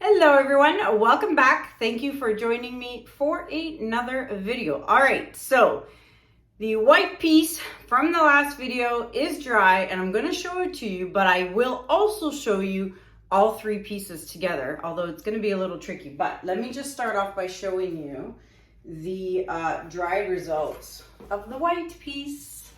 Hello everyone, welcome back. Thank you for joining me for another video. All right, so the white piece from the last video is dry and I'm going to show it to you, but I will also show you all three pieces together, although it's going to be a little tricky. But let me just start off by showing you the dried results of the white piece.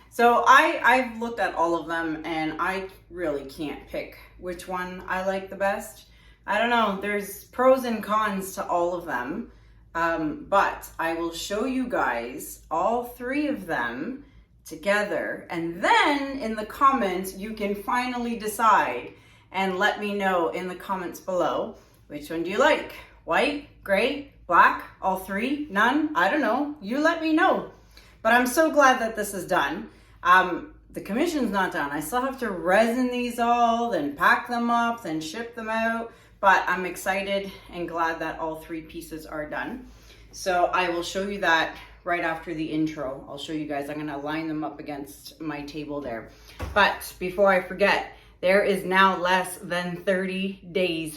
So I've looked at all of them and I really can't pick which one I like the best. I don't know, there's pros and cons to all of them, but I will show you guys all three of them together, and then in the comments you can finally decide and let me know in the comments below, which one do you like? White, gray, black, all three, none? I don't know, you let me know. But I'm so glad that this is done. The commission's not done. I still have to resin these all, then pack them up, then ship them out. But I'm excited and glad that all three pieces are done. So I will show you that right after the intro. I'll show you guys, I'm gonna line them up against my table there. But before I forget, there is now less than 30 days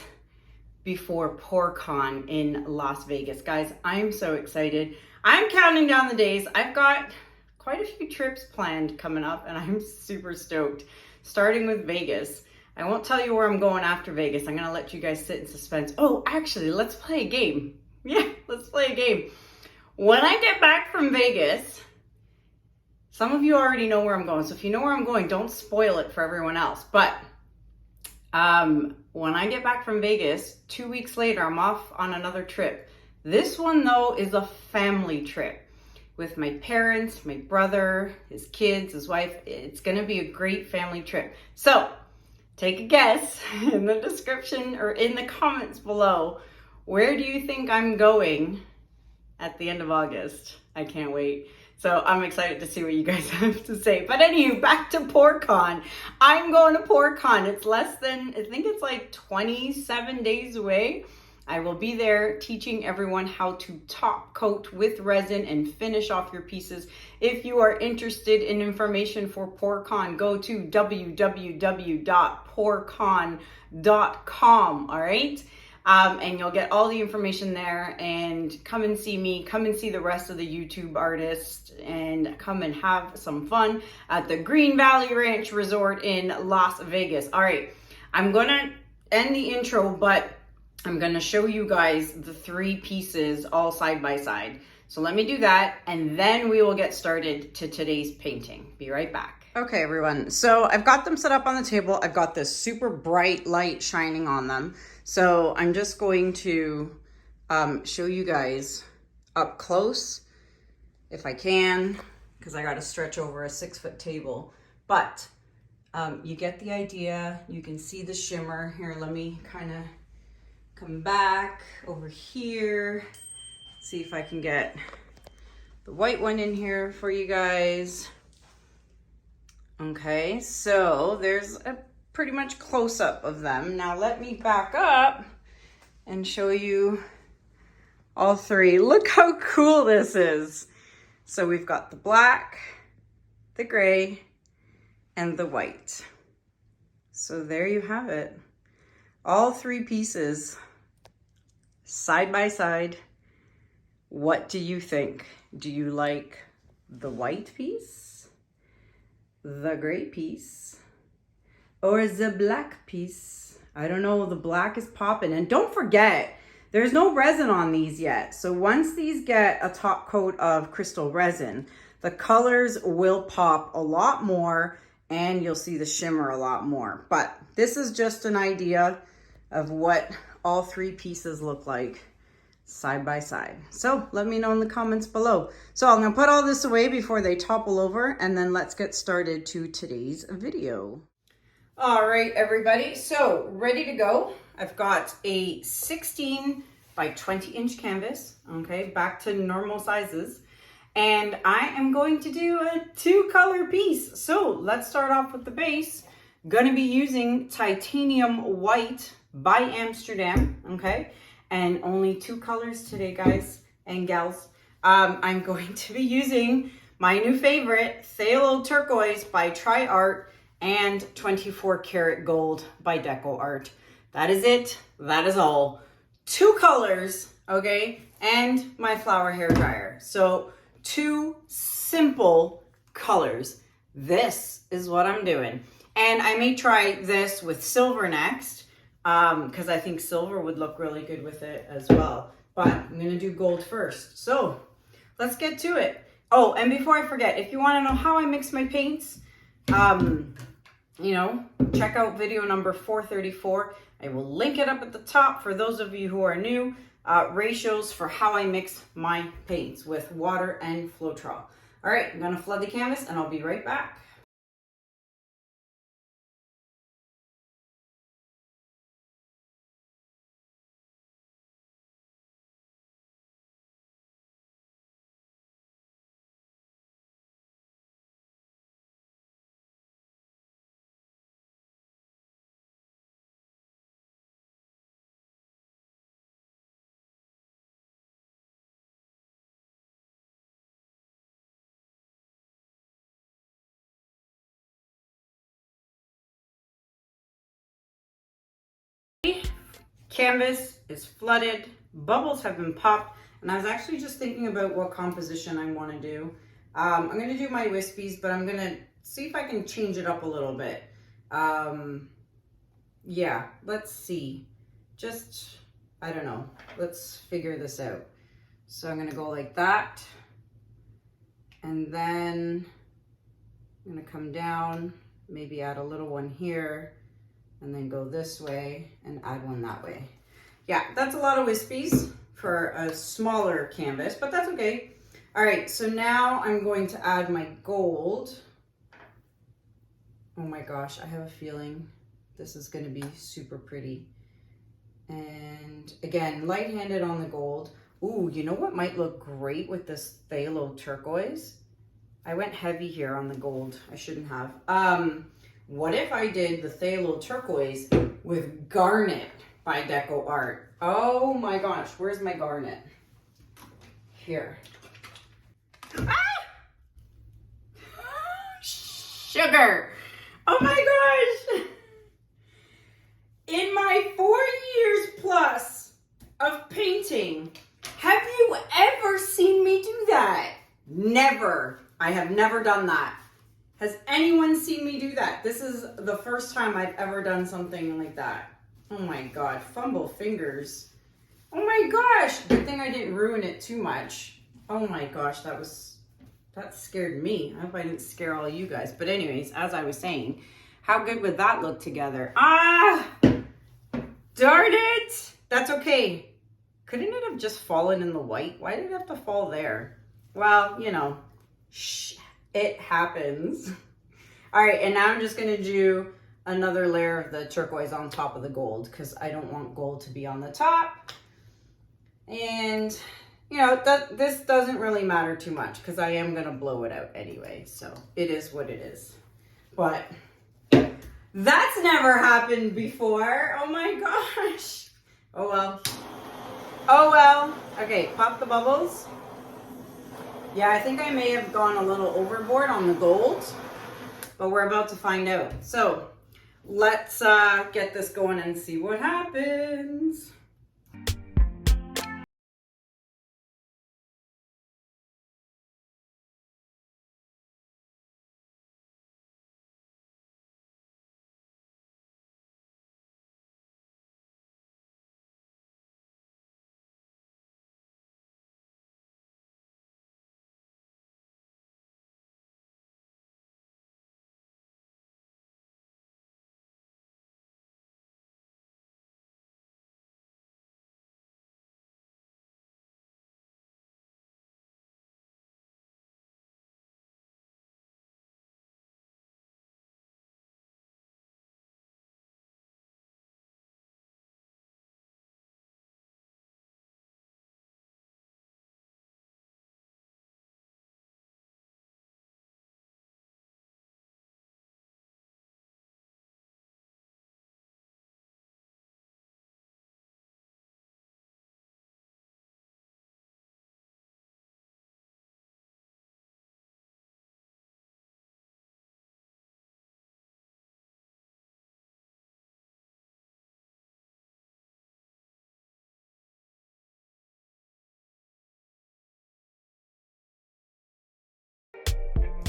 before PourCon in Las Vegas. Guys, I'm so excited. I'm counting down the days. I've got quite a few trips planned coming up and I'm super stoked, starting with Vegas. I won't tell you where I'm going after Vegas. I'm gonna let you guys sit in suspense. Oh, actually, let's play a game. Yeah, let's play a game. When I get back from Vegas, some of you already know where I'm going. So if you know where I'm going, don't spoil it for everyone else. But when I get back from Vegas, 2 weeks later, I'm off on another trip. This one though is a family trip with my parents, my brother, his kids, his wife. It's gonna be a great family trip. So take a guess in the description or in the comments below. Where do you think I'm going at the end of August? I can't wait. So I'm excited to see what you guys have to say. But anyway, back to PourCon. I'm going to PourCon. It's less than, I think it's like 27 days away. I will be there teaching everyone how to top coat with resin and finish off your pieces. If you are interested in information for PourCon, go to www.pourcon.com, all right? And you'll get all the information there, and come and see me, come and see the rest of the YouTube artists, and come and have some fun at the Green Valley Ranch Resort in Las Vegas. All right, I'm gonna end the intro, but I'm gonna show you guys the three pieces all side by side. So let me do that, and then we will get started to today's painting. Be right back. Okay, everyone, so I've got them set up on the table. I've got this super bright light shining on them. So I'm just going to show you guys up close, if I can, because I gotta stretch over a 6-foot table. But you get the idea. You can see the shimmer. Here, let me kind of come back over here, see if I can get the white one in here for you guys. Okay, so there's a pretty much close-up of them. Now let me back up and show you all three. Look how cool this is. So we've got the black, the gray, and the white. So there you have it. All three pieces side by side. What do you think? Do you like the white piece, the gray piece, or the black piece? I don't know, the black is popping. And don't forget, there's no resin on these yet. So once these get a top coat of crystal resin, the colors will pop a lot more and you'll see the shimmer a lot more. But this is just an idea of what all three pieces look like side by side. So let me know in the comments below. So I'm gonna put all this away before they topple over, and then let's get started to today's video. All right, everybody, so ready to go. I've got a 16 by 20 inch canvas, okay, back to normal sizes. And I am going to do a 2-color piece. So let's start off with the base. Gonna be using titanium white by Amsterdam, okay? And only 2 colors today, guys and gals. I'm going to be using my new favorite, Phthalo Turquoise by DecoArt, and 24 karat gold by DecoArt. That is it. That is all. 2 colors, okay, and my flower hair dryer. So 2 simple colors. This is what I'm doing. And I may try this with silver next, because I think silver would look really good with it as well. But I'm gonna do gold first. So let's get to it. Oh, and before I forget, if you wanna know how I mix my paints, you know, check out video number 434. I will link it up at the top for those of you who are new. Ratios for how I mix my paints with water and Floetrol. All right, I'm gonna flood the canvas and I'll be right back. Canvas is flooded, bubbles have been popped, and I was actually just thinking about what composition I want to do. I'm going to do my wispies, but I'm going to see if I can change it up a little bit. Yeah, let's see. Just, I don't know. Let's figure this out. So I'm going to go like that. And then I'm going to come down, maybe add a little one here, and then go this way and add one that way. Yeah, that's a lot of wispies for a smaller canvas, but that's okay. All right, so now I'm going to add my gold. Oh my gosh, I have a feeling this is gonna be super pretty. And again, light-handed on the gold. Ooh, you know what might look great with this Phthalo Turquoise? I went heavy here on the gold. I shouldn't have. What if I did the Phthalo Turquoise with Garnet by DecoArt? Oh my gosh, where's my garnet? Here. Ah! Sugar. Oh my gosh. In my 4 years plus of painting, have you ever seen me do that? Never. I have never done that. Has anyone seen me do that? This is the first time I've ever done something like that. Oh my God, fumble fingers. Oh my gosh, good thing I didn't ruin it too much. Oh my gosh, that scared me. I hope I didn't scare all you guys. But anyways, as I was saying, how good would that look together? Ah, darn it. That's okay. Couldn't it have just fallen in the white? Why did it have to fall there? Well, you know, it happens. All right, and now I'm just gonna do another layer of the turquoise on top of the gold because I don't want gold to be on the top. And you know, this doesn't really matter too much because I am gonna blow it out anyway. So it is what it is. But that's never happened before. Oh my gosh. Oh well. Oh well. Okay, pop the bubbles. Yeah, I think I may have gone a little overboard on the gold, but we're about to find out. So let's get this going and see what happens.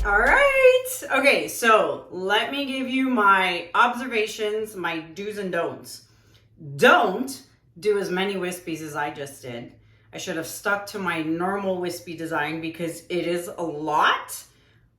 All right. Okay, so let me give you my observations, my do's and don'ts. Don't do as many wispies as I just did. I should have stuck to my normal wispy design because it is a lot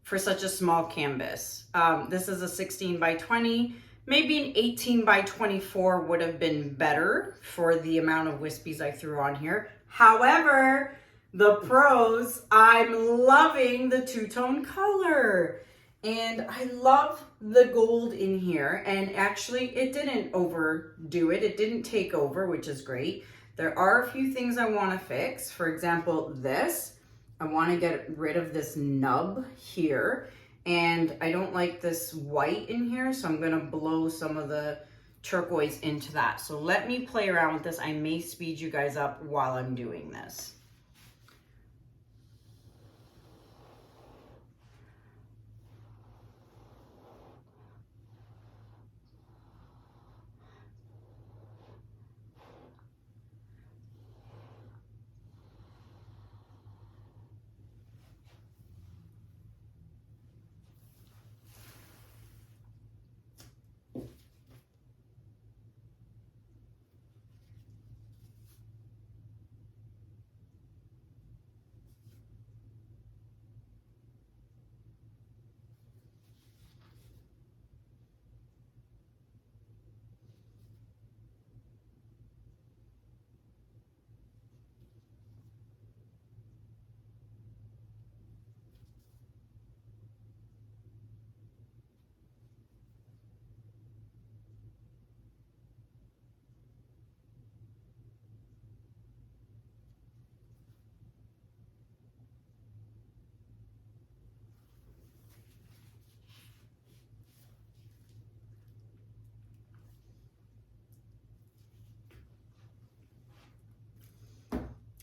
for such a small canvas. This is a 16 by 20. Maybe an 18 by 24 would have been better for the amount of wispies I threw on here. However, the pros, I'm loving the two-tone color. And I love the gold in here. And actually, it didn't overdo it. It didn't take over, which is great. There are a few things I want to fix. For example, this. I want to get rid of this nub here. And I don't like this white in here, so I'm going to blow some of the turquoise into that. So let me play around with this. I may speed you guys up while I'm doing this.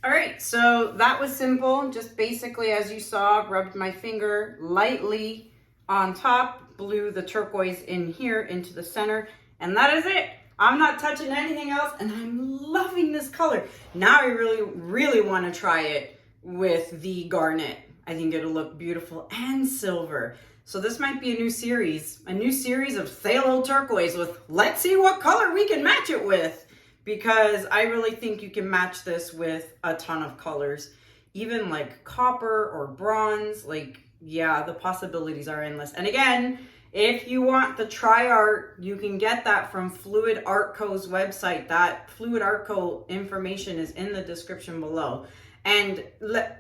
All right, so that was simple. Just basically, as you saw, rubbed my finger lightly on top, blew the turquoise in here into the center, and that is it. I'm not touching anything else, and I'm loving this color. Now I really want to try it with the garnet. I think it'll look beautiful, and silver. So this might be a new series of Phthalo Turquoise with, let's see what color we can match it with. Because I really think you can match this with a ton of colors, even like copper or bronze. Like, yeah, the possibilities are endless. And again, if you want the TriArt, you can get that from Fluid Art Co.'s website. That Fluid Art Co. information is in the description below. And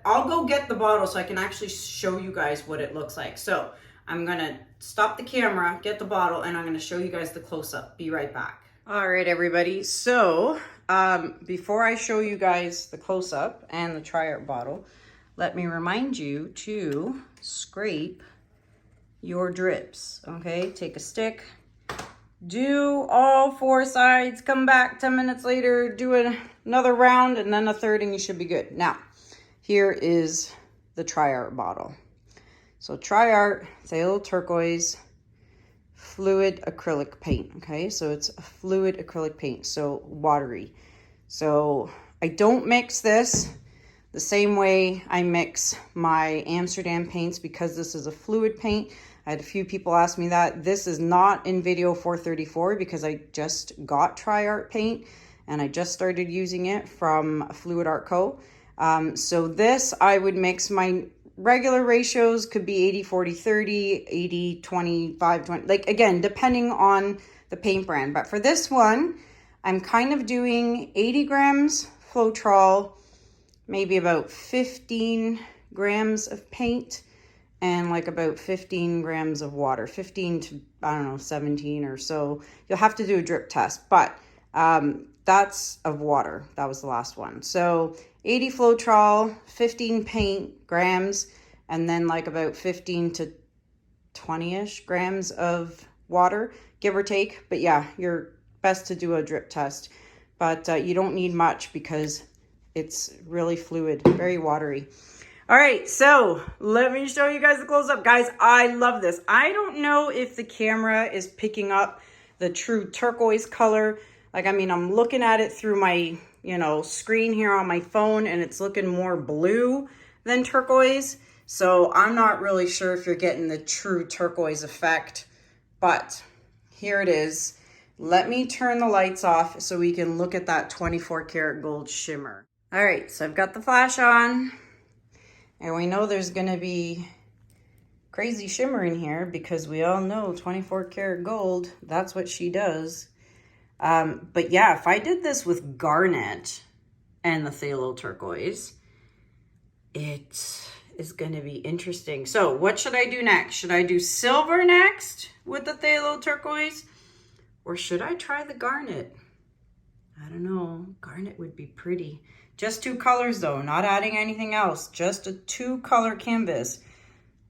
I'll go get the bottle so I can actually show you guys what it looks like. So I'm gonna stop the camera, get the bottle, and I'm gonna show you guys the close-up. Be right back. All right, everybody. So before I show you guys the close-up and the TriArt bottle, let me remind you to scrape your drips, okay? Take a stick, do all 4 sides, come back 10 minutes later, do another round, and then a third, and you should be good. Now, here is the TriArt bottle. So TriArt, Phthalo Turquoise, fluid acrylic paint. Okay, so it's a fluid acrylic paint, so watery. So I don't mix this the same way I mix my Amsterdam paints because this is a fluid paint. I had a few people ask me that. This is not in video 434 because I just got TriArt paint and I just started using it from Fluid Art Co. So this, I would mix my regular ratios, could be 80, 40, 30, 80, 25, 20, like again, depending on the paint brand. But for this one, I'm kind of doing 80 grams Floetrol, maybe about 15 grams of paint, and like about 15 grams of water, 15 to, I don't know, 17 or so. You'll have to do a drip test, but that's of water. That was the last one. So 80 Floetrol, 15 paint grams, and then like about 15 to 20-ish grams of water, give or take. But yeah, you're best to do a drip test. But you don't need much because it's really fluid, very watery. All right, so let me show you guys the close-up. Guys, I love this. I don't know if the camera is picking up the true turquoise color. Like, I mean, I'm looking at it through my, screen here on my phone, and it's looking more blue than turquoise. So I'm not really sure if you're getting the true turquoise effect, but here it is. Let me turn the lights off so we can look at that 24 karat gold shimmer. All right, so I've got the flash on, and we know there's gonna be crazy shimmer in here because we all know 24 karat gold, that's what she does. But yeah, if I did this with garnet and the phthalo turquoise, it is going to be interesting. So what should I do next? Should I do silver next with the phthalo turquoise, or should I try the garnet? I don't know. Garnet would be pretty. Just 2 colors though, not adding anything else. Just a 2-color canvas.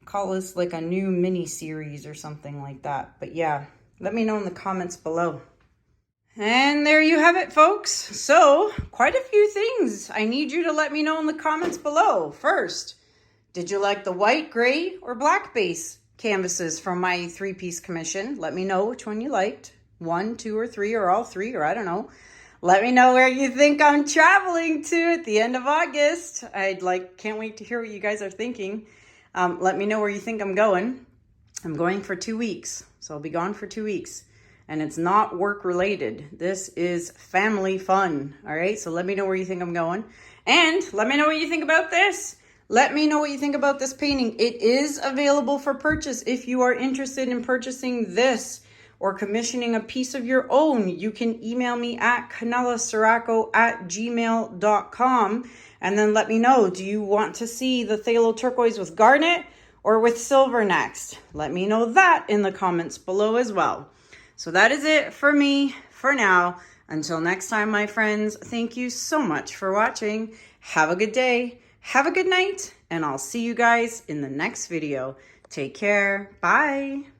Call this like a new mini series or something like that. But yeah, let me know in the comments below. And there you have it, folks. So quite a few things. I need you to let me know in the comments below. First, did you like the white, gray, or black base canvases from my 3-piece commission? Let me know which one you liked. 1, 2, or 3, or all 3, or I don't know. Let me know where you think I'm traveling to at the end of August. Can't wait to hear what you guys are thinking. Let me know where you think I'm going. I'm going for 2 weeks, so I'll be gone for 2 weeks. And it's not work related. This is family fun. All right. So let me know where you think I'm going. And let me know what you think about this. Let me know what you think about this painting. It is available for purchase. If you are interested in purchasing this or commissioning a piece of your own, you can email me at kanellaciraco@gmail.com. And then let me know, do you want to see the phthalo turquoise with garnet or with silver next? Let me know that in the comments below as well. So that is it for me for now. Until next time, my friends, thank you so much for watching. Have a good day, have a good night, and I'll see you guys in the next video. Take care. Bye.